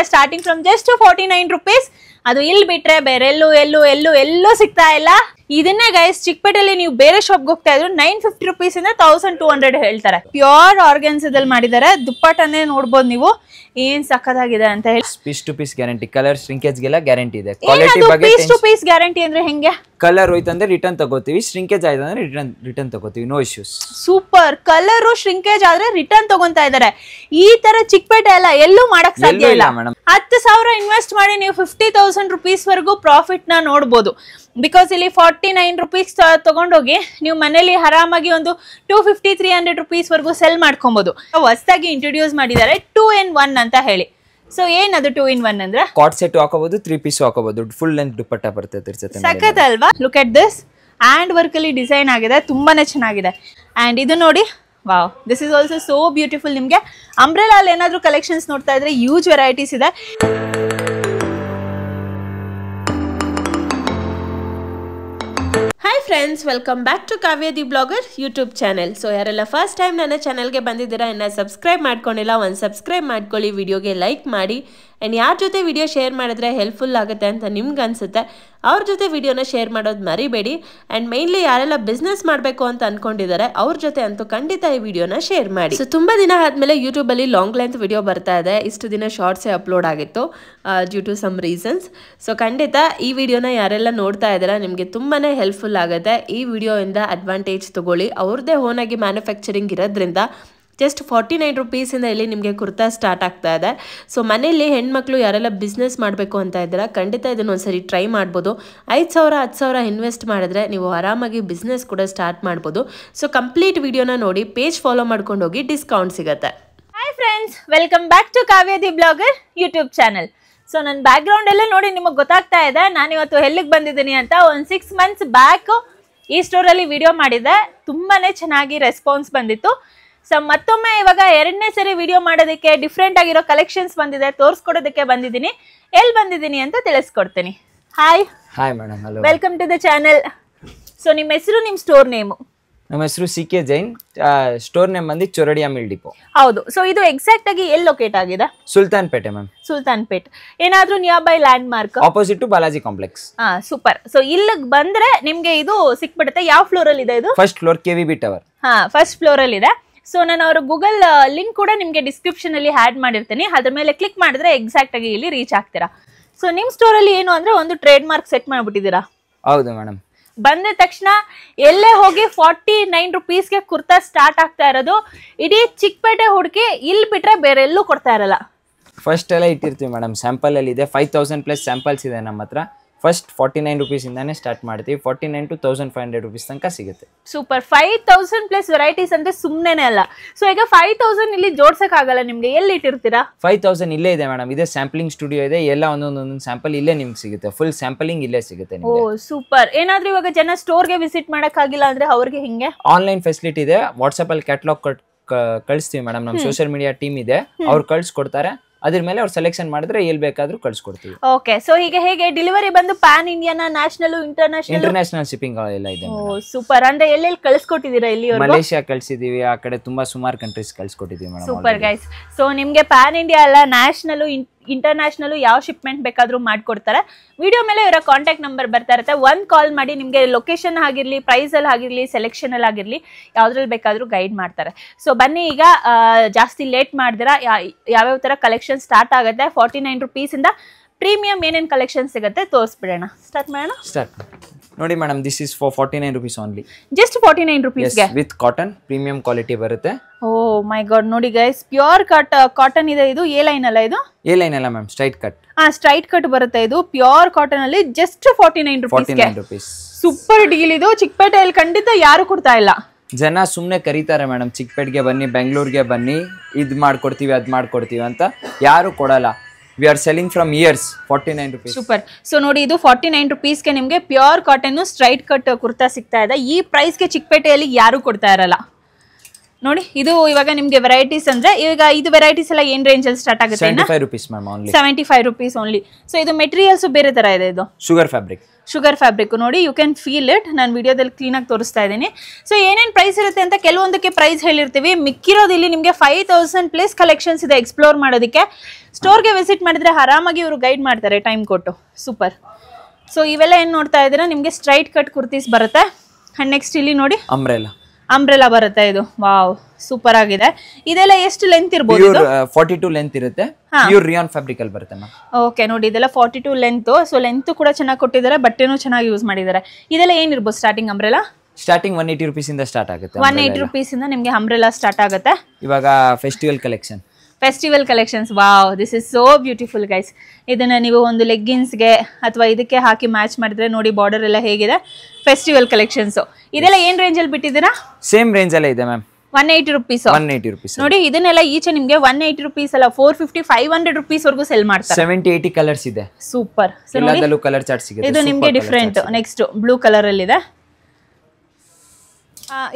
Starting from just 49 rupees. ಅದು ಇಲ್ಲಿ ಬಿಟ್ರೆ ಬೇರೆ ಎಲ್ಲೂ ಸಿಗ್ತಾ ಇಲ್ಲ. ಇದನ್ನೇ ಗೈಸ್ ಚಿಕ್ಕಪೇಟೆಯಲ್ಲಿ ನೀವು ಬೇರೆ ಶಾಪ್ಗೆ ಹೋಗ್ತಾ ಇದ್ರು 950 rupees ಇಂದ 1200 ಹೇಳ್ತಾರೆ. ಪ್ಯೂರ್ ಆರ್ಗನ್ಸದಲ್ಲಿ ಮಾಡಿದ್ದಾರೆ. ದುಪ್ಪಟ್ಟನ್ನೇ ನೋಡ್ಬೋದು ನೀವು ಏನ್ ಸಕ್ಕತ್ತಾಗಿದೆ ಅಂತ ಹೇಳಿ. Piece to piece guarantee, colour shrinkage ಗೆಲ್ಲ ಗ್ಯಾರಂಟಿ ಇದೆ. ಕ್ವಾಲಿಟಿ ಬಗ್ಗೆ ಪೀಸ್ ಟು ಪೀಸ್ ಗ್ಯಾರಂಟಿ ಅಂದ್ರೆ ಹೆಂಗೆ? ಕಲರ್ ಹೋಯ್ತಂದ್ರೆ ರಿಟರ್ನ್ ತಗೋತೀವಿ, ಶ್ರಿಂಕೇಜ್ ಆಯ್ತು ಅಂದ್ರೆ ರಿಟರ್ನ್ ತಗೋತೀವಿ, no issues. Super. Colour shrinkage ಆದ್ರೆ ರಿಟರ್ನ್ ತಗೊಂತಾ ಇದಾರೆ. ಈ ತರ ಚಿಕ್ಕಪೇಟೆ ಅಲ್ಲ ಎಲ್ಲೂ ಮಾಡಕ್ ಸಾಧ್ಯ ಇಲ್ಲ. 10,000 ಇನ್ವೆಸ್ಟ್ ಮಾಡಿ ನೀವು 50,000 rupees ವರೆಗೂ ಪ್ರಾಫಿಟ್ ನ ನೋಡಬಹುದು. ಬಿಕಾಸ್ ಇಲ್ಲಿ 49 rupees ತಗೊಂಡೋಗಿ ನೀವು ಮನೇಲಿ ಆರಾಮಾಗಿ ಒಂದು 250-300 rupees ವರೆಗೂ ಸೆಲ್ ಮಾಡ್ಕೊಬಹುದು. ಹೊಸದಾಗಿ ಇಂಟ್ರೊಡ್ಯೂಸ್ ಮಾಡಿದ್ದಾರೆ 2-in-1 ಅಂತ ಹೇಳಿ. ಸೊ ಏನದು 2-in-1 ಅಂದ್ರೆ? ಕಾಟ್ ಸೆಟ್ ಹಾಕೋಬಹುದು, 3 ಪೀಸ್ ಹಾಕೋಬಹುದು, ಫುಲ್ ಲೆಂತ್ ದುಪ್ಪಟ್ಟ ಬರ್ತದೆ. ಸಖತ್ ಅಲ್ವಾ? Look at this. Hand work ಅಲ್ಲಿ ಡಿಸೈನ್ ಆಗಿದೆ, ತುಂಬಾನೇ ಚೆನ್ನಾಗಿದೆ. ಅಂಡ್ ಇದು ನೋಡಿ, wow, this is also so beautiful. ನಿಮಗೆ ಅಂಬ್ರೆಲಾ ಅಲ್ಲಿ ಏನಾದ್ರು ಕಲೆಕ್ಷನ್ಸ್ ನೋಡ್ತಾ ಇದ್ರೆ ಯೂಜ್ ವೆರೈಟೀಸ್ ಇದೆ. Hi friends, welcome back to Kavya the blogger YouTube channel. So ಯಾರೆಲ್ಲ ಫಸ್ಟ್ ಟೈಮ್ ನನ್ನ ಚಾನಲ್ಗೆ ಬಂದಿದ್ದೀರಾ, ಇನ್ನು ಸಬ್ಸ್ಕ್ರೈಬ್ ಮಾಡ್ಕೊಂಡಿಲ್ಲ, ಒಂದು ಸಬ್ಸ್ಕ್ರೈಬ್ ಮಾಡ್ಕೊಳ್ಳಿ, ವಿಡಿಯೋಗೆ ಲೈಕ್ ಮಾಡಿ. ಆ್ಯಂಡ್ ಯಾರ ಜೊತೆ ವಿಡಿಯೋ ಶೇರ್ ಮಾಡಿದ್ರೆ ಹೆಲ್ಪ್ಫುಲ್ ಆಗುತ್ತೆ ಅಂತ ನಿಮ್ಗೆ ಅನಿಸುತ್ತೆ ಅವ್ರ ಜೊತೆ ವಿಡಿಯೋನ ಶೇರ್ ಮಾಡೋದು ಮರಿಬೇಡಿ. ಆ್ಯಂಡ್ ಮೇನ್ಲಿ ಯಾರೆಲ್ಲ ಬಿಸ್ನೆಸ್ ಮಾಡಬೇಕು ಅಂತ ಅಂದ್ಕೊಂಡಿದ್ದಾರೆ ಅವ್ರ ಜೊತೆ ಅಂತೂ ಖಂಡಿತ ಈ ವಿಡಿಯೋನ ಶೇರ್ ಮಾಡಿ. ಸೊ ತುಂಬ ದಿನ ಆದಮೇಲೆ ಯೂಟ್ಯೂಬಲ್ಲಿ ಲಾಂಗ್ ಲೆಂತ್ ವಿಡಿಯೋ ಬರ್ತಾ ಇದೆ. ಇಷ್ಟು ದಿನ ಶಾರ್ಟ್ಸೇ ಅಪ್ಲೋಡ್ ಆಗಿತ್ತು due to some reasons. So ಖಂಡಿತ ಈ ವಿಡಿಯೋನ ಯಾರೆಲ್ಲ ನೋಡ್ತಾ ಇದ್ದೀರಾ ನಿಮಗೆ ತುಂಬಾ ಹೆಲ್ಪ್ಫುಲ್ ಆಗುತ್ತೆ. ಈ ವಿಡಿಯೋಯಿಂದ ಅಡ್ವಾಂಟೇಜ್ ತೊಗೊಳ್ಳಿ. ಅವ್ರದ್ದೇ ಓನಾಗಿ ಮ್ಯಾನುಫ್ಯಾಕ್ಚರಿಂಗ್ ಇರೋದ್ರಿಂದ ಜಸ್ಟ್ 49 rupees ಇಂದ ಇಲ್ಲಿ ನಿಮಗೆ ಕುರ್ತಾ ಸ್ಟಾರ್ಟ್ ಆಗ್ತಾ ಇದೆ. ಸೊ ಮನೆಯಲ್ಲಿ ಹೆಣ್ಮಕ್ಳು ಯಾರೆಲ್ಲ ಬಿಸ್ನೆಸ್ ಮಾಡಬೇಕು ಅಂತ ಇದ್ದೀರಾ ಖಂಡಿತ ಇದನ್ನು ಒಂದ್ಸರಿ ಟ್ರೈ ಮಾಡ್ಬೋದು. 5,000 10,000 ಇನ್ವೆಸ್ಟ್ ಮಾಡಿದ್ರೆ ನೀವು ಆರಾಮಾಗಿ ಬಿಸ್ನೆಸ್ ಕೂಡ ಸ್ಟಾರ್ಟ್ ಮಾಡ್ಬೋದು. ಸೊ ಕಂಪ್ಲೀಟ್ ವಿಡಿಯೋನ ನೋಡಿ, ಪೇಜ್ ಫಾಲೋ ಮಾಡ್ಕೊಂಡು ಹೋಗಿ, ಡಿಸ್ಕೌಂಟ್ ಸಿಗುತ್ತೆ. Hi friends, welcome back to Kavya the blogger YouTube channel. So ನನ್ನ ಬ್ಯಾಕ್ ಗ್ರೌಂಡ್ ಎಲ್ಲ ನೋಡಿ ನಿಮಗೆ ಗೊತ್ತಾಗ್ತಾ ಇದೆ ನಾನು ಇವತ್ತು ಎಲ್ಲಿಗೆ ಬಂದಿದ್ದೀನಿ ಅಂತ. ಒಂದು 6 months ಬ್ಯಾಕ್ ಈ ಸ್ಟೋರಲ್ಲಿ ವಿಡಿಯೋ ಮಾಡಿದ್ದೆ, ತುಂಬಾನೇ ಚೆನ್ನಾಗಿ ರೆಸ್ಪಾನ್ಸ್ ಬಂದಿತ್ತು. ಸೊ ಮತ್ತೊಮ್ಮೆ ಇವಾಗ 2ನೇ ಸರಿ ವಿಡಿಯೋ ಮಾಡೋದಕ್ಕೆ ಡಿಫ್ರೆಂಟ್ ಆಗಿರೋ ಕಲೆಕ್ಷನ್ಸ್ ಬಂದಿದೆ, ತೋರಿಸ್ಕೊಡೋದಕ್ಕೆ ಬಂದಿದ್ದೀನಿ. ಎಲ್ಲಿ ಬಂದಿದ್ದೀನಿ ಅಂತ ತಿಳಿಸ್ಕೊಡ್ತೀನಿ. Hi madam, hello, welcome to the channel. So ನಿಮ್ಮ ಹೆಸರು, ನಿಮ್ಮ ಸ್ಟೋರ್ ನೇಮು? ನಮ್ಮ ಹೆಸರು CK ಜೈನ್, ಸ್ಟೋರ್ ನೇಮ್ ಬಂದು ಚೊರಡಿಯಾ ಮಿಲ್ ಡಿಪೋ. ಹೌದು. ಸೊ ಇದು ಎಕ್ಸಾಕ್ಟ್ ಆಗಿ ಎಲ್ಲಿ ಲೊಕೇಟ್ ಆಗಿದೆ? ಸುಲ್ತಾನ್ಪೇಟೆ ಮ್ಯಾಮ್. ಸುಲ್ತಾನ್ಪೇಟ್. ಏನಾದ್ರೂ nearby landmark? Opposite to Balaji complex. Super. So ಇಲ್ಲಿಗೆ ಬಂದ್ರೆ ನಿಮ್ಗೆ ಇದು ಸಿಕ್ಬಿಡುತ್ತೆ. ಯಾವ ಫ್ಲೋರ್ ಅಲ್ಲಿ ಇದೆ ಇದು? First floor KVB tower. First floor ಅಲ್ಲಿ ಇದೆ. ಸೊ ನಾನು ಅವ್ರ ಗೂಗಲ್ ಲಿಂಕ್ ಕೂಡ ನಿಮಗೆ ಡಿಸ್ಕ್ರಿಪ್ಷನ್ ಅಲ್ಲಿ ಆಡ್ ಮಾಡಿರ್ತೀನಿ, ಅದ್ರ ಮೇಲೆ ಕ್ಲಿಕ್ ಮಾಡಿದ್ರೆ ಎಕ್ಸಾಕ್ಟ್ ಆಗಿ ಇಲ್ಲಿ ರೀಚ್ ಆಗ್ತೀರಾ. ಸೊ ನಿಮ್ ಸ್ಟೋರ್ ಅಲ್ಲಿ ಏನು ಅಂದ್ರೆ ಒಂದು ಟ್ರೇಡ್ ಮಾರ್ಕ್ ಸೆಟ್ ಮಾಡ್ಬಿಟ್ಟಿದ್ದೀರಾ. ಹೌದು ಮೇಡಮ್. ಬಂದ ತಕ್ಷಣ ಎಲ್ಲೇ ಹೋಗಿ 49 rupeesಗೆ ಕುರ್ತಾ ಸ್ಟಾರ್ಟ್ ಆಗ್ತಾ ಇರೋದು. ಇಡೀ ಚಿಕ್ಕಪೇಟೆ ಹುಡುಕಿ ಇಲ್ಲಿ ಬಿಟ್ರೆ ಬೇರೆ ಎಲ್ಲೂ ಕೊಡ್ತಾ ಇರಲ್ಲ. ಫಸ್ಟ್ ಎಲ್ಲ ಇಟ್ಟಿರ್ತೀವಿ ಮೇಡಮ್, ಸ್ಯಾಂಪಲ್ ಅಲ್ಲಿ ಇದೆ 5,000 ಪ್ಲಸ್ ಸ್ಯಾಂಪಲ್ಸ್ ಇದೆ ನಮ್ಮ ಹತ್ರ. ಫಸ್ಟ್ 49 rupees ಇಂದಾನೆ ಸ್ಟಾರ್ಟ್ ಮಾಡ್ತೀವಿ, 49 to 1,500 rupees ತನಕ ಸಿಗುತ್ತೆ. ಸೂಪರ್. 5,000 ಪ್ಲಸ್ ವೆರೈಟೀಸ್ ಅಂದ್ರೆ ಸುಮ್ಮನೆ ಅಲ್ಲ. ಸೊ ಈಗ 5,000 ಇಲ್ಲಿ ಜೋಡ್ಸಕ್ ಆಗಲ್ಲ ನಿಮ್ಗೆ, ಎಲ್ಲಿ ಇಟ್ಟಿರ್ತೀರಾ? 5,000 ಇಲ್ಲೇ ಇದೆ ಮೇಡಮ್, ಇದೆ ಸ್ಯಾಂಪಲಿಂಗ್ ಸ್ಟುಡಿಯೋ ಇದೆ, ಎಲ್ಲ ಒಂದೊಂದು ಸ್ಯಾಂಪಲ್ ಇಲ್ಲೇ ನಿಮ್ಗೆ ಸಿಗುತ್ತೆ, ಫುಲ್ ಸ್ಯಾಂಪಲಿಂಗ್ ಇಲ್ಲೇ ಸಿಗುತ್ತೆ ನಿಮಗೆ. ಓ ಸೂಪರ್. ಏನಾದ್ರೂ ಇವಾಗ ಜನ ಸ್ಟೋರ್ಗೆ ವಿಸಿಟ್ ಮಾಡಕ್ ಆಗಿಲ್ಲ ಅಂದ್ರೆ ಅವ್ರಿಗೆ ಹಿಂಗೆ ಆನ್ಲೈನ್ ಫೆಸಿಲಿಟಿ ಇದೆ. ವಾಟ್ಸ್ಆಪ್ ಅಲ್ಲಿ ಕ್ಯಾಟಲಾಗ್ ಕಳಿಸ್ತೀವಿ ಮೇಡಮ್, ನಮ್ಮ ಸೋಷಿಯಲ್ ಮೀಡಿಯಾ ಟೀಮ್ ಇದೆ, ಅವ್ರು ಕಳ್ಸಿಕೊಡ್ತಾರೆ. ಅದ್ರ ಮೇಲೆ ಅವ್ರು ಸೆಲೆಕ್ಷನ್ ಮಾಡಿದ್ರೆ ಎಲ್ಲಿ ಬೇಕಾದ್ರೂ ಕಳ್ಸಿಕೊಡ್ತೀವಿ. ಓಕೆ. ಸೊ ಈಗ ಹೇಗೆ ಡೆಲಿವರಿ ಬಂದು ಪ್ಯಾನ್ ಇಂಡಿಯಾನ, ನ್ಯಾಷನಲ್, ಇಂಟರ್ನ್ಯಾಷನಲ್ ಶಿಪ್ಪಿಂಗ್ ಎಲ್ಲ ಇದೆ. ಸೂಪರ್. ಅಂದ್ರೆ ಎಲ್ಲೆಲ್ಲಿ ಕಳ್ಸಿಕೊಟ್ಟಿದ್ದೀರಾ? ಇಲ್ಲಿ ಮಲೇಷಿಯಾ ಕಳ್ಸಿದೀವಿ, ಆ ಕಡೆ ತುಂಬಾ ಸುಮಾರು ಕಂಟ್ರೀಸ್ ಕಳ್ಸಿಕೊಟ್ಟಿದೀವಿ ಮೇಡಮ್. Super guys. ಸೊ ನಿಮ್ಗೆ ಪ್ಯಾನ್ ಇಂಡಿಯಾ ಅಲ್ಲ, ನ್ಯಾಷನಲ್, ಇಂಟರ್ನ್ಯಾಷನಲ್ ಯಾವ ಶಿಪ್ಮೆಂಟ್ ಬೇಕಾದ್ರೂ ಮಾಡ್ಕೊಡ್ತಾರೆ. ವಿಡಿಯೋ ಮೇಲೆ ಇವರ ಕಾಂಟ್ಯಾಕ್ಟ್ ನಂಬರ್ ಬರ್ತಾ ಇರುತ್ತೆ. ಒಂದು ಕಾಲ್ ಮಾಡಿ ನಿಮಗೆ ಲೊಕೇಶನ್ ಆಗಿರ್ಲಿ, ಪ್ರೈಸ್ ಅಲ್ಲಿ ಆಗಿರ್ಲಿ, ಸೆಲೆಕ್ಷನ್ ಅಲ್ಲಿ ಆಗಿರ್ಲಿ, ಯಾವ್ದ್ರಲ್ಲಿ ಬೇಕಾದ್ರೂ ಗೈಡ್ ಮಾಡ್ತಾರೆ. ಸೊ ಬನ್ನಿ ಈಗ ಜಾಸ್ತಿ ಲೇಟ್ ಮಾಡಿದಿರಾ ಯಾವ್ಯಾವ ತರ ಕಲೆಕ್ಷನ್ ಸ್ಟಾರ್ಟ್ ಆಗುತ್ತೆ. 49 rupees ಇಂದ ಪ್ರೀಮಿಯಂ ಏನೇನ್ ಕಲೆಕ್ಷನ್ ಸಿಗುತ್ತೆ ತೋರಿಸ್ಬಿಡೋಣ. ಸ್ಟಾರ್ಟ್ ಮಾಡೋಣ. ಸ್ಟಾರ್ಟ್ ನೋಡಿ madam, this is for 49 rupees only. Just 49 rupeesಗೆ ವಿತ್ ಕಾಟನ್, ಪ್ರೀಮಿಯಂ ಕ್ವಾಲಿಟಿ ಬರುತ್ತೆ. ಓ ಮೈ ಗಾಡ್, ನೋಡಿ ಗೈಸ್, ಪ್ಯೂರ್ ಕಾಟನ್ ಇದೆ. ಇದು ಎ ಲೈನ್ ಅಲ್ಲ? ಇದು ಎ ಲೈನ್ ಅಲ್ಲ ma'am, straight cut. Straight cut ಬರುತ್ತೆ. ಇದು ಪ್ಯೂರ್ ಕಾಟನ್ ಅಲ್ಲಿ ಜಸ್ಟ್ 49 rupees. ಸೂಪರ್ ಡೀಲ್ ಇದು. ಚಿಕ್ಕಪೇಟೆಯಲ್ಲಿ ಖಂಡಿತ ಯಾರು ಕೊಡ್ತಾ ಇಲ್ಲ. ಜನ ಸುಮ್ಮನೆ ಕರೀತಾರೆ ಮೇಡಮ್, ಚಿಕ್ಕಪೇಟೆಗೆ ಬನ್ನಿ, ಬೆಂಗಳೂರಿಗೆ ಬನ್ನಿ, ಇದು ಮಾಡ್ಕೊಡ್ತೀವಿ ಅದು ಮಾಡ್ಕೊಡ್ತೀವಿ ಅಂತ. ಯಾರು ಕೊಡಲ್ಲ. We are selling from years. 49 rupees. Super. So ನೋಡಿ, ಇದು 49 rupeesಗೆ ನಿಮಗೆ pure cotton straight cut kurta ಸಿಗ್ತಾ ಇದೆ. ಈ ಪ್ರೈಸ್ಗೆ ಚಿಕ್ಕಪೇಟೆಯಲ್ಲಿ ಯಾರು ಕೊಡ್ತಾ ಇರಲ್ಲ. ನೋಡಿ, ಇದು ಇವಾಗ ನಿಮ್ಗೆ ವೆರೈಟೀಸ್ ಅಂದ್ರೆ ಇವಾಗ ಇದು ವೆರೈಟೀಸ್ ಎಲ್ಲ ಏನ್ ರೇಂಜ್ ಅಲ್ಲಿ ಸ್ಟಾರ್ಟ್ ಆಗುತ್ತೆ? 75 rupees ma'am only. 75 rupees only. So ಇದು ಮೆಟೀರಿಯಲ್ಸ್ ಬೇರೆ ತರ ಇದೆ. ಇದು ಶುಗರ್ ಫ್ಯಾಬ್ರಿಕ್. ಶುಗರ್ ಫ್ಯಾಬ್ರಿಕ್ ನೋಡಿ, ಯು ಕ್ಯಾನ್ ಫೀಲ್ ಇಟ್. ನಾನು ವಿಡಿಯೋದಲ್ಲಿ ಕ್ಲೀನಾಗಿ ತೋರಿಸ್ತಾ ಇದ್ದೀನಿ. ಸೊ ಏನೇನು ಪ್ರೈಸ್ ಇರುತ್ತೆ ಅಂತ ಕೆಲವೊಂದಕ್ಕೆ ಪ್ರೈಸ್ ಹೇಳಿರ್ತೀವಿ. ಮಿಕ್ಕಿರೋದು ಇಲ್ಲಿ ನಿಮಗೆ 5000+ ಕಲೆಕ್ಷನ್ಸ್ ಇದೆ ಎಕ್ಸ್ಪ್ಲೋರ್ ಮಾಡೋದಕ್ಕೆ. ಸ್ಟೋರ್ಗೆ ವಿಸಿಟ್ ಮಾಡಿದ್ರೆ ಆರಾಮಾಗಿ ಇವರು ಗೈಡ್ ಮಾಡ್ತಾರೆ ಟೈಮ್ ಕೊಟ್ಟು. ಸೂಪರ್. ಸೊ ಇವೆಲ್ಲ ಏನು ನೋಡ್ತಾ ಇದ್ದೀರಾ, ನಿಮಗೆ ಸ್ಟ್ರೈಟ್ ಕಟ್ ಕುರ್ತೀಸ್ ಬರುತ್ತೆ. ಆ್ಯಂಡ್ ನೆಕ್ಸ್ಟ್ ಇಲ್ಲಿ ನೋಡಿ ಅಂಬ್ರೆಲಾ ಬರುತ್ತೆ. ಇದು ವಾವ್ ಸೂಪರ್ ಆಗಿದೆ. ಇದೆಲ್ಲ ಎಷ್ಟು ಲೆಂತ್ ಇರಬಹುದು? 42 ಲೆಂತ್ ಇರುತ್ತೆ. ಪ್ಯೂರ್ ರಿಯಾನ್ ಫ್ಯಾಬ್ರಿಕ್ ಅಲ್ಲಿ ಬರುತ್ತೆ ಮ್ಯಾಮ್. ಓಕೆ ನೋಡಿ, ಇದೆಲ್ಲ 42 ಲೆಂತ್. ಸೊ ಲೆಂತ್ ಕೂಡ ಚೆನ್ನಾಗಿ ಕೊಟ್ಟಿದ್ದಾರೆ, ಬಟ್ಟೆನೂ ಚೆನ್ನಾಗಿ ಯೂಸ್ ಮಾಡಿದ್ದಾರೆ. ಇದೆಲ್ಲ ಏನಿರ್ಬೋದು ಸ್ಟಾರ್ಟಿಂಗ್ ಅಂಬ್ರೆಲಾ? ಸ್ಟಾರ್ಟಿಂಗ್ 180 rupees ಇಂದ ಸ್ಟಾರ್ಟ್ ಆಗುತ್ತೆ. 180 rupees ಇಂದ ನಿಮಗೆ ಅಂಬ್ರೆಲಾ ಸ್ಟಾರ್ಟ್ ಆಗುತ್ತೆ. ಇವಾಗ festival collections. Wow, this is so beautiful guys. ಇದನ್ನ ನೀವು ಒಂದು ಲೆಗ್ಗಿನ್ಸ್ಗೆ ಅಥವಾ ಇದಕ್ಕೆ ಹಾಕಿ ಮ್ಯಾಚ್ ಮಾಡಿದ್ರೆ ನೋಡಿ ಬಾರ್ಡರ್ ಎಲ್ಲ ಹೇಗಿದೆ. Festival collections. ಇದೆಲ್ಲ ಏನ್ ರೇಂಜ್ ಅಲ್ಲಿ ಬಿಟ್ಟಿದ್ದೀರಾ? ಸೇಮ್ ರೇಂಜ್ ಅಲ್ಲೇ ಇದೆ ಮ್ಯಾಮ್. 180 rupees. ನೋಡಿ ಇದನ್ನೆಲ್ಲ ಈಚೆ ನಿಮಗೆ 180 rupees ಅಲ್ಲ 450 500 rupees ವರೆಗೂ ಸೆಲ್ ಮಾಡ್ತಾರೆ. 70-80 ಕಲರ್ಸ್ ಇದೆ. ಸೂಪರ್. ಎಲ್ಲದಲ್ಲೂ ಕಲರ್ ಚಾರ್ಟ್ ಸಿಗುತ್ತೆ. ಇದು ನಿಮಗೆ ಡಿಫರೆಂಟ್. ನೆಕ್ಸ್ಟ್ ಬ್ಲೂ ಕಲರ್ ಅಲ್ಲಿ ಇದೆ.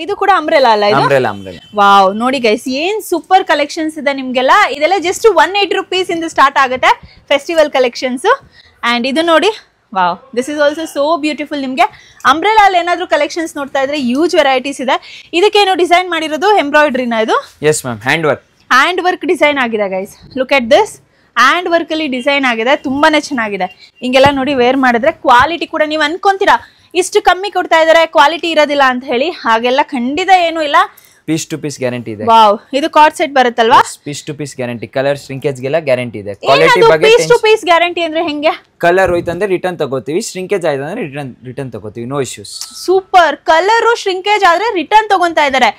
ಇದು ಕೂಡ ಅಂಬ್ರೆಲಾ ಅಲ್ಲ? ಇದು ಅಂಬ್ರೆಲಾ. ವಾವ್, ನೋಡಿ ಗೈಸ್ ಏನ್ ಸೂಪರ್ ಕಲೆಕ್ಷನ್ಸ್ ಇದೆ ನಿಮ್ಗೆಲ್ಲ. ಇದೆಲ್ಲ ಜಸ್ಟ್ 180 rupees ಇಂದ ಸ್ಟಾರ್ಟ್ ಆಗುತ್ತೆ ಫೆಸ್ಟಿವಲ್ ಕಲೆಕ್ಷನ್ಸ್. ಅಂಡ್ ಇದು ನೋಡಿ, wow, this is also so beautiful. ನಿಮಗೆ ಅಂಬ್ರೆಲಾ ಅಲ್ಲಿ ಏನಾದ್ರು ಕಲೆಕ್ಷನ್ಸ್ ನೋಡ್ತಾ ಇದ್ರೆ ಯೂಜ್ ವೆರೈಟೀಸ್ ಇದೆ. ಇದಕ್ಕೇನು ಡಿಸೈನ್ ಮಾಡಿರೋದು ಎಂಬ್ರಾಯ್ಡ್ರಿನ? ಇದು yes ma'am, hand work design ಆಗಿದೆ guys. Look at this. Hand work ಅಲ್ಲಿ ಡಿಸೈನ್ ಆಗಿದೆ, ತುಂಬಾನೇ ಚೆನ್ನಾಗಿದೆ. ಹಿಂಗೆಲ್ಲ ನೋಡಿ ವೇರ್ ಮಾಡಿದ್ರೆ ಕ್ವಾಲಿಟಿ ಕೂಡ ನೀವು ಅನ್ಕೊಂತೀರಾ ಇಷ್ಟು ಕಮ್ಮಿ ಕೊಡ್ತಾ ಇದಾರೆ, ಕ್ವಾಲಿಟಿ ಇರೋದಿಲ್ಲ ಅಂತ ಹೇಳಿ. ಹಾಗೆಲ್ಲ ಖಂಡಿತ ಏನು ಇಲ್ಲ. ಪೀಸ್ ಟು ಪೀಸ್ ಗ್ಯಾರಂಟಿ ಇದೆ. ವಾವ್, ಇದು ಕಾರ್ಡ್ ಸೆಟ್ ಬರುತ್ತಲ್ವಾ? Piece to piece guarantee. Colour shrinkage ಗೆಲ್ಲ ಗ್ಯಾರಂಟಿ ಇದೆ. ಕ್ವಾಲಿಟಿ ಬಗ್ಗೆ ಪೀಸ್ ಟು ಪೀಸ್ ಗ್ಯಾರಂಟಿ ಅಂದ್ರೆ ಹೆಂಗೆ? ಕಲರ್ ಹೋಯ್ತಂದ್ರೆ ರಿಟರ್ನ್ ತಗೋತೀವಿ, ಶ್ರಿಂಕೇಜ್ ಆಯ್ತು ಅಂದ್ರೆ ರಿಟರ್ನ್ ತಗೋತೀವಿ, no issues. Super. Colour shrinkage ಆದ್ರೆ ರಿಟರ್ನ್ ತಗೊಂತಾ ಇದಾರೆ.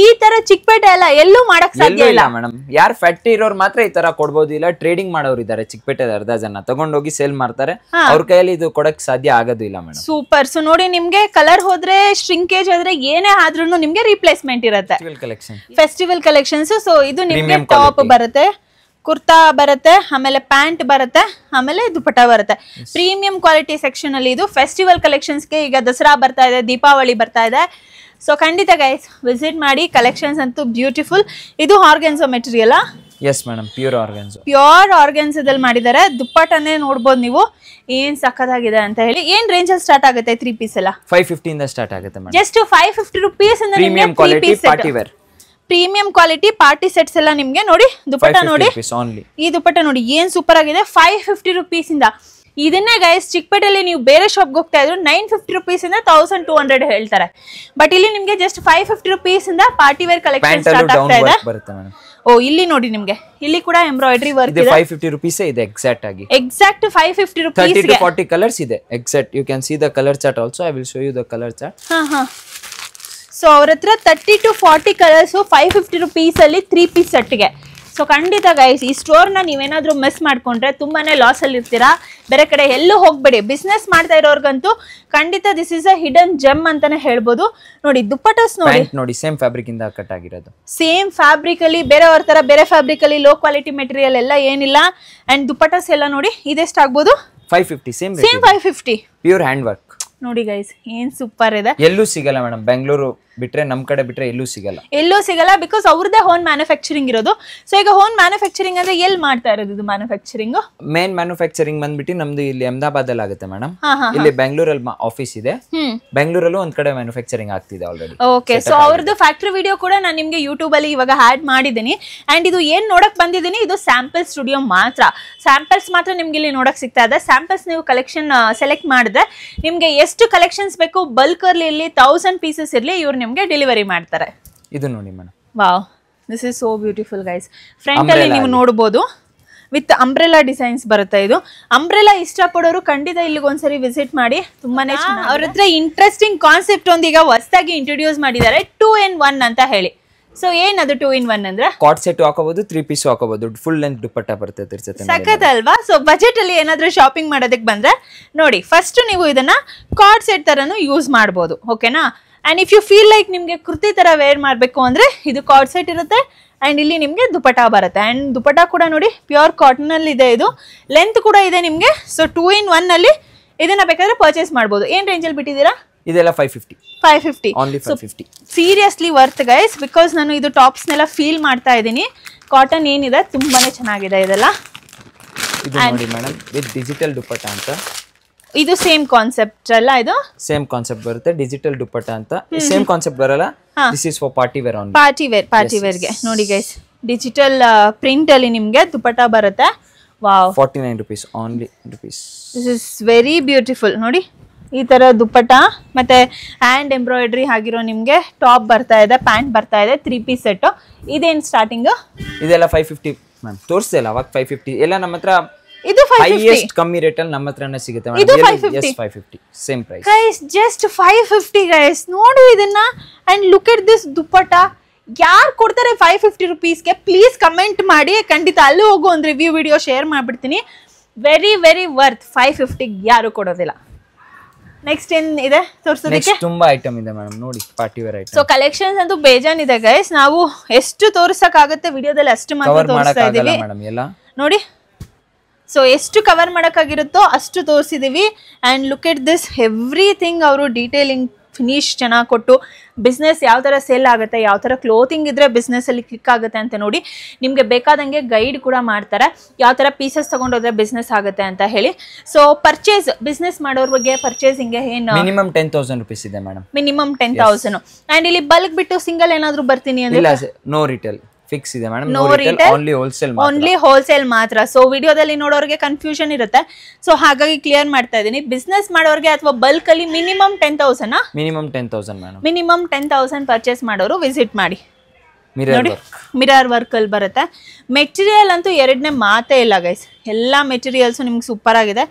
ಈ ತರ ಚಿಕ್ಕಪೇಟೆ ಎಲ್ಲ ಎಲ್ಲೂ ಮಾಡಕ್ ಸಾಧ್ಯ ಇಲ್ಲ ಮೇಡಮ್. ಯಾರು ಫ್ಯಾಕ್ಟರಿ ಇರೋರು ಮಾತ್ರ ಈ ತರ ಕೊಡ್ಬೋದು. ಇಲ್ಲ ಟ್ರೇಡಿಂಗ್ ಮಾಡೋರು ಇದಾರೆ ಚಿಕ್ಕಪೇಟೆ ಅರ್ಧ ಜನ, ತಗೊಂಡೋಗಿ ಸೇಲ್ ಮಾಡ್ತಾರೆ. ಅವ್ರ ಕೈಯಲ್ಲಿ ಇದು ಕೊಡಕ್ ಸಾಧ್ಯ ಆಗೋದಿಲ್ಲ ಮೇಡಮ್. ಸೂಪರ್. ಸೊ ನೋಡಿ, ನಿಮ್ಗೆ ಕಲರ್ ಹೋದ್ರೆ ಶ್ರಿಂಕೇಜ್ ಆದ್ರೆ ಏನೇ ಆದ್ರೂ ನಿಮ್ಗೆ ರೀಪ್ಲೇಸ್ಮೆಂಟ್ ಇರುತ್ತೆ. Festival collections. ಸೊ ಇದು ನಿಮ್ಗೆ ಟಾಪ್ ಬರುತ್ತೆ, ಕುರ್ತಾ ಬರುತ್ತೆ, ಆಮೇಲೆ ಪ್ಯಾಂಟ್ ಬರುತ್ತೆ, ಆಮೇಲೆ ದುಪಟ್ಟ ಬರುತ್ತೆ. ಪ್ರೀಮಿಯಂ ಕ್ವಾಲಿಟಿ ಸೆಕ್ಷನ್ ಅಲ್ಲಿ ಇದು ಫೆಸ್ಟಿವಲ್ ಕಲೆಕ್ಷನ್ಸ್ಗೆ. ಈಗ ದಸರಾ ಬರ್ತಾ ಇದೆ, ದೀಪಾವಳಿ ಬರ್ತಾ ಇದೆ. ಸೊ ಖಂಡಿತ ಗೈಸ್ ವಿಸಿಟ್ ಮಾಡಿ. ಕಲೆಕ್ಷನ್ಸ್ ಅಂತೂ ಬ್ಯೂಟಿಫುಲ್. ಇದು ಆರ್ಗನ್ಸೋ ಮೆಟೀರಿಯಲ್. ಎಸ್ ಮೇಡಮ್, ಪ್ಯೂರ್ ಆರ್ಗನ್ಸದಲ್ಲಿ ಮಾಡಿದ್ದಾರೆ. ದುಪ್ಪಟ್ಟನೇ ನೋಡ್ಬೋದು ನೀವು, ಏನ್ ಸಕ್ಕತ್ತಾಗಿದೆ ಅಂತ ಹೇಳಿ. ಏನ್ ರೇಂಜ್ ಅಲ್ಲಿ ಸ್ಟಾರ್ಟ್ ಆಗುತ್ತೆ 3 ಪೀಸ್ ಎಲ್ಲ? 550 ಇಂದ ಸ್ಟಾರ್ಟ್ ಆಗುತ್ತೆ ಮೇಡಮ್. ಜಸ್ಟ್ 550 rupees ಇಂದ premium quality party wear. Premium quality party sets ಎಲ್ಲ ನಿಮ್ಗೆ ನೋಡಿ. ದುಪಟ್ಟ ನೋಡಿ, ಈ ದುಪಟ್ಟ ನೋಡಿ ಏನ್ ಸೂಪರ್ ಆಗಿದೆ. 550 rupees ಇಂದ. ಇದನ್ನೇ ಗೈಸ್ ಚಿಕ್ಕಪೇಟೆಯಲ್ಲಿ ನೀವು ಬೇರೆ ಶಾಪ್ಗೆ ಹೋಗ್ತಾ ಇದ್ರು 950 rupees ಇಂದ 1200 ಹೇಳ್ತಾರೆ. ಬಟ್ ಇಲ್ಲಿ ನಿಮ್ಗೆ ಜಸ್ಟ್ 550 rupees ಇಂದ ಪಾರ್ಟಿ ವೇರ್ ಕಲೆಕ್ಷನ್ ಸ್ಟಾರ್ಟ್ ಆಗ್ತಾ ಇದೆ. ಓ, ಇಲ್ಲಿ ನೋಡಿ ನಿಮ್ಗೆ ಇಲ್ಲಿ ಕೂಡ ಎಂಬ್ರಾಯ್ಡ್ರಿ ವರ್ಕ್ ಇದೆ. 550 rupees ಇದೆ ಎಕ್ಸಾಕ್ಟ್ ಆಗಿ. Exact 550 rupees. 30 to 40 ಕಲರ್ಸ್ ಇದೆ exact. You can see the colour chart also. I will show you the colour chart. So ಅವ್ರ ಹತ್ರ 30 to 40 ಕಲರ್ಸ್ 550 rupees ಅಲ್ಲಿ 3 ಪೀಸ್ ಸೆಟ್ಗೆ. ಸೊ ಖಂಡಿತ ಗೈಸ್ ಈ ಸ್ಟೋರ್ನ ನೀವೇನಾದ್ರೂ ಮಿಸ್ ಮಾಡ್ಕೊಂಡ್ರೆ ತುಂಬಾನೇ ಲಾಸ್ ಅಲ್ಲಿ ಇರ್ತೀರಾ. ಬೇರೆ ಕಡೆ ಎಲ್ಲೂ ಹೋಗ್ಬೇಡಿ. ಬಿಸ್ನೆಸ್ ಮಾಡ್ತಾ ಇರೋರ್ಗಂತೂ ಖಂಡಿತ this is a hidden GeM ಅಂತಾನೆ ಹೇಳ್ಬೋದು. ನೋಡಿ ದುಪ್ಪಟ್ಟಸ್ ನೋಡಿ ಸೇಮ್ ಫ್ಯಾಬ್ರಿಕ್ ಇಂದ ಕಟ್ ಆಗಿರೋದು. ಸೇಮ್ ಫ್ಯಾಬ್ರಿಕ್ ಅಲ್ಲಿ ಬೇರೆಯವ್ರ ತರ ಬೇರೆ ಫ್ಯಾಬ್ರಿಕ್ ಅಲ್ಲಿ ಲೋ ಕ್ವಾಲಿಟಿ ಮೆಟೀರಿಯಲ್ ಎಲ್ಲ ಏನಿಲ್ಲ. ಅಂಡ್ ದುಪ್ಪಟ್ಟಸ್ ಎಲ್ಲ ನೋಡಿ ಇದೆಷ್ಟು ಆಗ್ಬೋದು? 550. ಸೇಮ್ 550. Pure hand work. ನೋಡಿ ಗೈಸ್ ಏನ್ ಸೂಪರ್ ಇದೆ. ಎಲ್ಲೂ ಸಿಗಲ್ಲ ಮೇಡಮ್, ಬೆಂಗಳೂರು ಬಿಟ್ರೆ ನಮ್ ಕಡೆ ಬಿಟ್ರೆ ಎಲ್ಲೂ ಸಿಗಲ್ಲ. ಬಿಕಾಸ್ ಅವ್ರದೇ ಹೋನ್ ಮ್ಯಾನುಫ್ಯಾಕ್ಚರಿಂಗ್ ಇರೋದು. ಸೊ ಈಗ ಹೋನ್ ಮ್ಯಾನುಫ್ಯಾಕ್ಚರಿಂಗ್ ಅಂದ್ರೆ ಎಲ್ಲಿ ಮಾಡ್ತಾ ಇರೋದು ಇದು ಮ್ಯಾನುಫ್ಯಾಕ್ಚರಿಂಗ್? ಮೇನ್ ಮ್ಯಾನುಫ್ಯಾಕ್ಚರಿಂಗ್ ಬಂದ್ಬಿಟ್ಟು ನಮ್ದು ಇಲ್ಲಿ ಅಹಮದಾಬಾದ್ ಅಲ್ಲಿ ಆಗುತ್ತೆ ಮೇಡಮ್. ಇಲ್ಲಿ ಬೆಂಗಳೂರಲ್ಲಿ ಆಫೀಸ್ ಇದೆ. ಬೆಂಗಳೂರಲ್ಲೂ ಒಂದ್ ಕಡೆ ಮ್ಯಾನುಫ್ಯಾಕ್ಚರಿಂಗ್ ಆಗ್ತಿದೆ ಆಲ್ರೆಡಿ. ಓಕೆ. ಸೊ ಅವ್ರದ್ದು ಫ್ಯಾಕ್ಟರಿ ವಿಡಿಯೋ ಕೂಡ ನಾನು ನಿಮ್ಗೆ ಯೂಟ್ಯೂಬ್ ಅಲ್ಲಿ ಇವಾಗ ಆಡ್ ಮಾಡಿದ್ದೀನಿ. ಅಂಡ್ ಇದು ಏನ್ ನೋಡಕ್ ಬಂದಿದ್ದೀನಿ, ಇದು ಸ್ಯಾಂಪಲ್ ಸ್ಟುಡಿಯೋ ಮಾತ್ರ. ಸ್ಯಾಂಪಲ್ಸ್ ಮಾತ್ರ ನಿಮ್ಗೆ ಇಲ್ಲಿ ನೋಡಕ್ ಸಿಗ್ತಾ ಇದೆ. ಸ್ಯಾಂಪಲ್ಸ್ ನೀವು ಕಲೆಕ್ಷನ್ ಸೆಲೆಕ್ಟ್ ಮಾಡಿದ್ರೆ ನಿಮ್ಗೆ ಎಷ್ಟು ಕಲೆಕ್ಷನ್ಸ್ ಬೇಕು, ಬಲ್ಕ್ ಅಲ್ಲಿ ಇರ್ಲಿ 1000 ಪೀಸಸ್ ಇರ್ಲಿ, ಇವ್ರು ನಿಮ್ಗೆ ಡೆಲಿವರಿ ಮಾಡ್ತಾರೆ. ಇದು ನೋಡಿ madam. Wow, this is so beautiful guys. Front ಅಲ್ಲಿ ನೀವು ನೋಡಬಹುದು ವಿತ್ ಅಂಬ್ರೆಲಾ ಡಿಸೈನ್ಸ್ ಬರುತ್ತೆ. ಇದು ಅಂಬ್ರೆಲಾ ಇಷ್ಟಪಡೋರು ಖಂಡಿತ ಇಲ್ಲಿಗೆ ಒಂದ್ಸರಿ ವಿಸಿಟ್ ಮಾಡಿ. ತುಂಬಾನೇ ಚೆನ್ನಾಗಿ ಅವ್ರ ಹತ್ರ ಇಂಟ್ರೆಸ್ಟಿಂಗ್ ಕಾನ್ಸೆಪ್ಟ್ ಒಂದೀಗ ಹೊಸದಾಗಿ ಇಂಟ್ರೊಡ್ಯೂಸ್ ಮಾಡಿದ್ದಾರೆ, 2 in 1 ಅಂತ ಹೇಳಿ. ಸೊ ಏನದು 2 in 1 ಅಂದ್ರೆ? ಕಾರ್ಡ್ ಸೆಟ್ ಹಾಕೋಬಹುದು, 3 ಪೀಸ್ ಹಾಕೋಬಹುದು, ಫುಲ್ ಲೆಂತ್ ದುಪ್ಪಟ್ಟ ಬರುತ್ತೆ. ಸಖತ್ ಅಲ್ವಾ? ಸೊ ಬಜೆಟ್ ಅಲ್ಲಿ ಏನಾದ್ರೂ ಶಾಪಿಂಗ್ ಮಾಡೋದಕ್ಕೆ ಬಂದ್ರೆ ನೋಡಿ, ಫಸ್ಟ್ ನೀವು ಇದನ್ನ ಕಾರ್ಡ್ ಸೆಟ್ ತರನು ಯೂಸ್ ಮಾಡಬಹುದು. ಓಕೆನಾ? And if you feel like ನಿಮ್ಗೆ ಕುರ್ತಿ ತರ ವೇರ್ ಮಾಡಬೇಕು ಅಂದ್ರೆ ಇದು ಕಾರ್ಡ್ ಸೆಟ್ ಇರುತ್ತೆ. ಅಂಡ್ ಇಲ್ಲಿ ನಿಮ್ಗೆ ದುಪಟ್ಟ ಬರುತ್ತೆ. ಅಂಡ್ ದುಪಟ್ಟ ಕೂಡ ನೋಡಿ ಪ್ಯೂರ್ ಕಾಟನ್ ಅಲ್ಲಿ ಇದೆ. ಇದು ಲೆಂತ್ ಕೂಡ ಇದೆ ನಿಮ್ಗೆ. ಸೊ 2 in 1 ಅಲ್ಲಿ ಇದನ್ನ ಬೇಕಾದ್ರೆ ಪರ್ಚೇಸ್ ಮಾಡಬಹುದು. ಏನ್ ರೇಂಜ್ ಅಲ್ಲಿ ಬಿಟ್ಟಿದ್ದೀರಾ? ಇದೆಲ್ಲ 550. Only 550. Seriously worth guys. Because ನಾನು ಇದು ಟಾಪ್ಸ್ನೆಲ್ಲ ಫೀಲ್ ಮಾಡ್ತಾ ಇದ್ದೀನಿ. ಕಾಟನ್ ಏನಿದೆ ತುಂಬಾನೇ ಚೆನ್ನಾಗಿದೆ ಇದೆಲ್ಲ. ಇದು ನೋಡಿ ಮೇಡಮ್, ವಿತ್ ಡಿಜಿಟಲ್ ದುಪಟ್ಟ ಅಂತ ಇದು ಸೇಮ್ ಕಾನ್ಸೆಪ್ಟ್ ಅಲ್ಲ? ಇದು ಸೇಮ್ ಕಾನ್ಸೆಪ್ಟ್ ಬರುತ್ತೆ, ಡಿಜಿಟಲ್ ದುಪ್ಪಟ್ಟ ಅಂತ. ಸೇಮ್ ಕಾನ್ಸೆಪ್ಟ್ ಬರಲ್ಲ, this is for party wear on. Party ವೇರ್ಗೆ ನೋಡಿ ಗೈಸ್, ಡಿಜಿಟಲ್ ಪ್ರಿಂಟ್ ಅಲ್ಲಿ ನಿಮ್ಗೆ ದುಪ್ಪಟ್ಟ ಬರುತ್ತೆ. Wow, 49 rupees only rupees. This is very beautiful. ನೋಡಿ ಈ ತರ ದುಪ್ಪಟ್ಟ ಮತ್ತೆ ಹ್ಯಾಂಡ್ ಎಂಬ್ರಾಯ್ಡ್ರಿ ಆಗಿರೋ ನಿಮ್ಗೆ ಟಾಪ್ ಬರ್ತಾ ಇದೆ, ಪ್ಯಾಂಟ್ ಬರ್ತಾ ಇದೆ, 3 piece ಸೆಟ್. ಇದೇನ್ ಸ್ಟಾರ್ಟಿಂಗ್? ಇದೆಲ್ಲ 550 ಮ್ಯಾಮ್. ತೋರಿಸ್ತಿಲ್ಲ ಅವಾಗ 550 ಎಲ್ಲ ನಮ್ಮ ಹತ್ರ. ಇದು 550 ಹೈಯೆಸ್ಟ್ ಕಮ್ಮಿ ರೇಟ್ ಅಲ್ಲಿ ನಮ್ಮ ಹತ್ರನೇ ಸಿಗುತ್ತೆ ಮ್ಯಾಮ್. ಇದು 550. Yes, 550 same price guys, just 550 guys. ನೋಡಿ ಇದನ್ನ, and look at this dupatta. ಯಾರು ಕೊಡ್ತಾರೆ 550 rupeesಗೆ? ಪ್ಲೀಸ್ ಕಮೆಂಟ್ ಮಾಡಿ, ಖಂಡಿತ ಅಲ್ಲೂ ಹೋಗು ಒಂದು ರಿವ್ಯೂ ವಿಡಿಯೋ ಶೇರ್ ಮಾಡ್ಬಿಡ್ತೀನಿ. Very very worth. 550 ಯಾರು ಕೊಡೋದಿಲ್ಲ. ನೆಕ್ಸ್ಟ್ ಏನ್ ಇದೆ ತೋರಿಸೋದಕ್ಕೆ? ನೆಕ್ಸ್ಟ್ ತುಂಬಾ ಐಟಮ್ ಇದೆ ಮೇಡಮ್, ನೋಡಿ party wear item. So collections ಅಂತೂ ಬೇಜಾನ್ ಇದೆ ಗೈಸ್. ನಾವು ಎಷ್ಟು ತೋರಿಸಕ್ ಆಗುತ್ತೆ ವಿಡಿಯೋದಲ್ಲಿ ಅಷ್ಟು ಮಾತ್ರ ತೋರಿಸ್ತಾ ಇದೀವಿ ಮೇಡಮ್ ಎಲ್ಲ ನೋಡಿ. ಸೊ ಎಷ್ಟು ಕವರ್ ಮಾಡೋಕ್ಕಾಗಿರುತ್ತೋ ಅಷ್ಟು ತೋರಿಸಿದೀವಿ. And look at this, everything ಅವರು ಡೀಟೇಲಿಂಗ್ ಫಿನಿಶ್ ಚೆನ್ನಾಗಿ ಕೊಟ್ಟು, ಬಿಸ್ನೆಸ್ ಯಾವ ಥರ ಸೇಲ್ ಆಗುತ್ತೆ, ಯಾವ ಥರ ಕ್ಲೋತಿಂಗ್ ಇದ್ದರೆ ಬಿಸ್ನೆಸ್ಸಲ್ಲಿ ಕ್ಲಿಕ್ ಆಗುತ್ತೆ ಅಂತ ನೋಡಿ ನಿಮಗೆ ಬೇಕಾದಂಗೆ ಗೈಡ್ ಕೂಡ ಮಾಡ್ತಾರೆ, ಯಾವ ಥರ ಪೀಸಸ್ ತೊಗೊಂಡೋದ್ರೆ ಬಿಸ್ನೆಸ್ ಆಗುತ್ತೆ ಅಂತ ಹೇಳಿ. ಸೊ ಪರ್ಚೇಸ್ ಬಿಸ್ನೆಸ್ ಮಾಡೋರ ಬಗ್ಗೆ ಪರ್ಚೇಸಿಂಗ್ಗೆ ಏನು ಮಿನಿಮಮ್ 10,000 rupees ಇದೆ ಮೇಡಮ್. ಮಿನಿಮಮ್ 10,000. ಆ್ಯಂಡ್ ಇಲ್ಲಿ ಬಲ್ಕ್ ಬಿಟ್ಟು ಸಿಂಗಲ್ ಏನಾದರೂ ಬರ್ತೀನಿ ಅಂದರೆ ಇಲ್ಲ, ನೋ ರಿಟೇಲ್ ಫಿಕ್ಸ್ ಇದೆ madam. No retail, only wholesale ಮಾತ್ರ. ಸೊ ವಿಡಿಯೋದಲ್ಲಿ ನೋಡೋರಿಗೆ ಕನ್ಫ್ಯೂಷನ್ ಇರುತ್ತೆ, ಸೊ ಹಾಗಾಗಿ ಕ್ಲಿಯರ್ ಮಾಡ್ತಾ ಇದ್ದೀನಿ. ಬಿಸ್ನೆಸ್ ಮಾಡೋರಿಗೆ ಅಥವಾ ಬಲ್ಕ್ ಅಲ್ಲಿ minimum 10,000 minimum 10,000 madam. Minimum 10,000 purchase ಮಾಡೋರು ವಿಸಿಟ್ ಮಾಡಿ. ಮಿರರ್ ವರ್ಕ್ ಅಲ್ಲಿ ಬರುತ್ತೆ. ಮೆಟೀರಿಯಲ್ ಅಂತೂ ಎರಡನೇ ಮಾತೇ ಇಲ್ಲ ಗೈಸ್. ಎಲ್ಲ ಮೆಟೀರಿಯಲ್ಸು ನಿಮ್ಗೆ ಸೂಪರ್ ಆಗಿದೆ.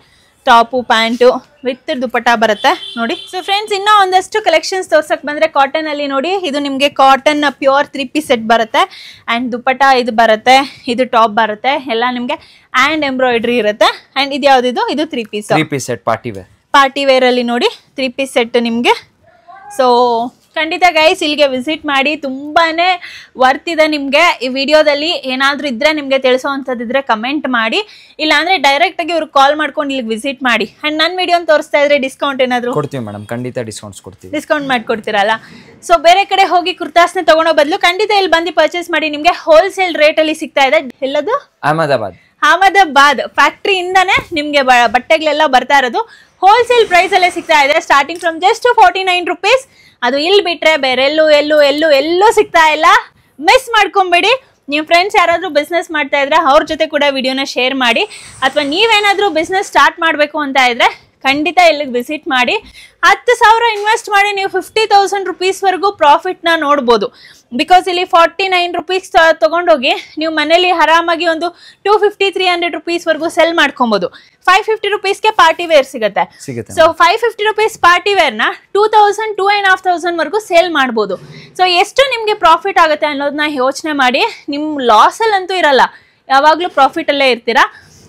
ಟಾಪು ಪ್ಯಾಂಟು ವಿತ್ ದುಪ್ಪಟ್ಟ ಬರುತ್ತೆ ನೋಡಿ. ಸೊ ಫ್ರೆಂಡ್ಸ್, ಇನ್ನೂ ಒಂದಷ್ಟು ಕಲೆಕ್ಷನ್ಸ್ ತೋರ್ಸಕ್ ಬಂದ್ರೆ ಕಾಟನ್ ಅಲ್ಲಿ ನೋಡಿ, ಇದು ನಿಮಗೆ ಕಾಟನ್ ಪ್ಯೂರ್ 3 piece ಸೆಟ್ ಬರುತ್ತೆ. ಅಂಡ್ ದುಪ್ಪಟ್ಟ ಇದು ಬರುತ್ತೆ, ಇದು ಟಾಪ್ ಬರುತ್ತೆ, ಎಲ್ಲ ನಿಮ್ಗೆ ಹ್ಯಾಂಡ್ ಎಂಬ್ರಾಯ್ಡ್ರಿ ಇರುತ್ತೆ. ಅಂಡ್ ಇದು ಯಾವ್ದಿದು? ಇದು 3 piece ಸೆಟ್ ಪಾರ್ಟಿ ವೇರ್ ಅಲ್ಲಿ ನೋಡಿ 3 piece ಸೆಟ್ ನಿಮ್ಗೆ. ಸೊ ಖಂಡಿತ ಗೈಸ್ ಇಲ್ಲಿಗೆ ವಿಸಿಟ್ ಮಾಡಿ, ತುಂಬಾನೇ ವರ್ತ್ ಇದೆ ನಿಮಗೆ. ಈ ವಿಡಿಯೋದಲ್ಲಿ ಏನಾದರೂ ಇದ್ರೆ ನಿಮಗೆ ತಿಳಿಸೋ ಅಂಥದ್ದಿದ್ರೆ ಕಮೆಂಟ್ ಮಾಡಿ, ಇಲ್ಲಾಂದ್ರೆ ಡೈರೆಕ್ಟ್ ಆಗಿ ಅವ್ರಿಗೆ ಕಾಲ್ ಮಾಡ್ಕೊಂಡು ಇಲ್ಲಿಗೆ ವಿಸಿಟ್ ಮಾಡಿ. ಅಂಡ್ ನನ್ನ ವಿಡಿಯೋನ ತೋರಿಸ್ತಾ ಇದ್ರೆ ಡಿಸ್ಕೌಂಟ್ ಏನಾದರೂ ಕೊಡ್ತೀವಿ ಮೇಡಮ್, ಖಂಡಿತ ಡಿಸ್ಕೌಂಟ್ ಮಾಡ್ಕೊಡ್ತೀರಲ್ಲ. ಸೊ ಬೇರೆ ಕಡೆ ಹೋಗಿ ಕುರ್ತಾಸ್ನ ತಗೊಳೋ ಬದಲು ಖಂಡಿತ ಇಲ್ಲಿ ಬಂದು ಪರ್ಚೇಸ್ ಮಾಡಿ, ನಿಮಗೆ ಹೋಲ್ಸೇಲ್ ರೇಟಲ್ಲಿ ಸಿಗ್ತಾ ಇದೆ. ಎಲ್ಲದು? ಅಹಮದಾಬಾದ್ ಫ್ಯಾಕ್ಟ್ರಿಯಿಂದಾನೇ ನಿಮಗೆ ಬಟ್ಟೆಗಳೆಲ್ಲ ಬರ್ತಾ ಇರೋದು. ಹೋಲ್ಸೇಲ್ ಪ್ರೈಸ್ ಅಲ್ಲೇ ಸಿಗ್ತಾ ಇದೆ, ಸ್ಟಾರ್ಟಿಂಗ್ ಫ್ರಮ್ ಜಸ್ಟ್ 49 rupees. ಅದು ಇಲ್ಲಿ ಬಿಟ್ರೆ ಬೇರೆ ಎಲ್ಲೂ ಸಿಗ್ತಾ ಇಲ್ಲ. ಮಿಸ್ ಮಾಡ್ಕೊಂಬೇಡಿ. ನೀವು ಫ್ರೆಂಡ್ಸ್ ಯಾರಾದರೂ ಬಿಸ್ನೆಸ್ ಮಾಡ್ತಾ ಇದ್ರೆ ಅವ್ರ ಜೊತೆ ಕೂಡ ವಿಡಿಯೋನ ಶೇರ್ ಮಾಡಿ, ಅಥವಾ ನೀವೇನಾದರೂ ಬಿಸ್ನೆಸ್ ಸ್ಟಾರ್ಟ್ ಮಾಡಬೇಕು ಅಂತ ಇದ್ರೆ ಖಂಡಿತ ಇಲ್ಲಿಗೆ ವಿಸಿಟ್ ಮಾಡಿ. 10,000 ಇನ್ವೆಸ್ಟ್ ಮಾಡಿ ನೀವು 50,000 rupees ವರೆಗೂ ಪ್ರಾಫಿಟ್ನ ನೋಡ್ಬೋದು. ಬಿಕಾಸ್ ಇಲ್ಲಿ 49 rupees ತೊಗೊಂಡೋಗಿ ನೀವು ಮನೇಲಿ ಆರಾಮಾಗಿ ಒಂದು 250-300 rupees ವರೆಗೂ ಸೆಲ್ ಮಾಡ್ಕೊಬೋದು. 550 rupeesಗೆ ಪಾರ್ಟಿ ವೇರ್ ಸಿಗುತ್ತೆ. ಸೊ 550 rupees ಪಾರ್ಟಿ ವೇರ್ನ 2,000-2,500 ವರೆಗೂ ಸೇಲ್ ಮಾಡ್ಬೋದು. ಸೊ ಎಷ್ಟು ನಿಮಗೆ ಪ್ರಾಫಿಟ್ ಆಗುತ್ತೆ ಅನ್ನೋದನ್ನ ಯೋಚನೆ ಮಾಡಿ. ನಿಮ್ಮ ಲಾಸಲ್ಲಂತೂ ಇರಲ್ಲ, ಯಾವಾಗಲೂ ಪ್ರಾಫಿಟಲ್ಲೇ ಇರ್ತೀರಾ.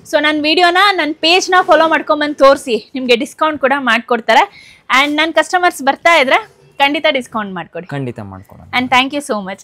ಸೊ ನನ್ನ ವಿಡಿಯೋನ ನನ್ನ ಪೇಜ್ನ ಫಾಲೋ ಮಾಡ್ಕೊಂಬಂದು ತೋರಿಸಿ, ನಿಮಗೆ ಡಿಸ್ಕೌಂಟ್ ಕೂಡ ಮಾಡಿಕೊಡ್ತಾರೆ. ಆ್ಯಂಡ್ ನನ್ನ ಕಸ್ಟಮರ್ಸ್ ಬರ್ತಾ ಇದ್ರೆ ಖಂಡಿತ ಡಿಸ್ಕೌಂಟ್ ಮಾಡಿಕೊಡಿ. ಖಂಡಿತ ಮಾಡ್ಕೊಡೋಣ. And thank you so much.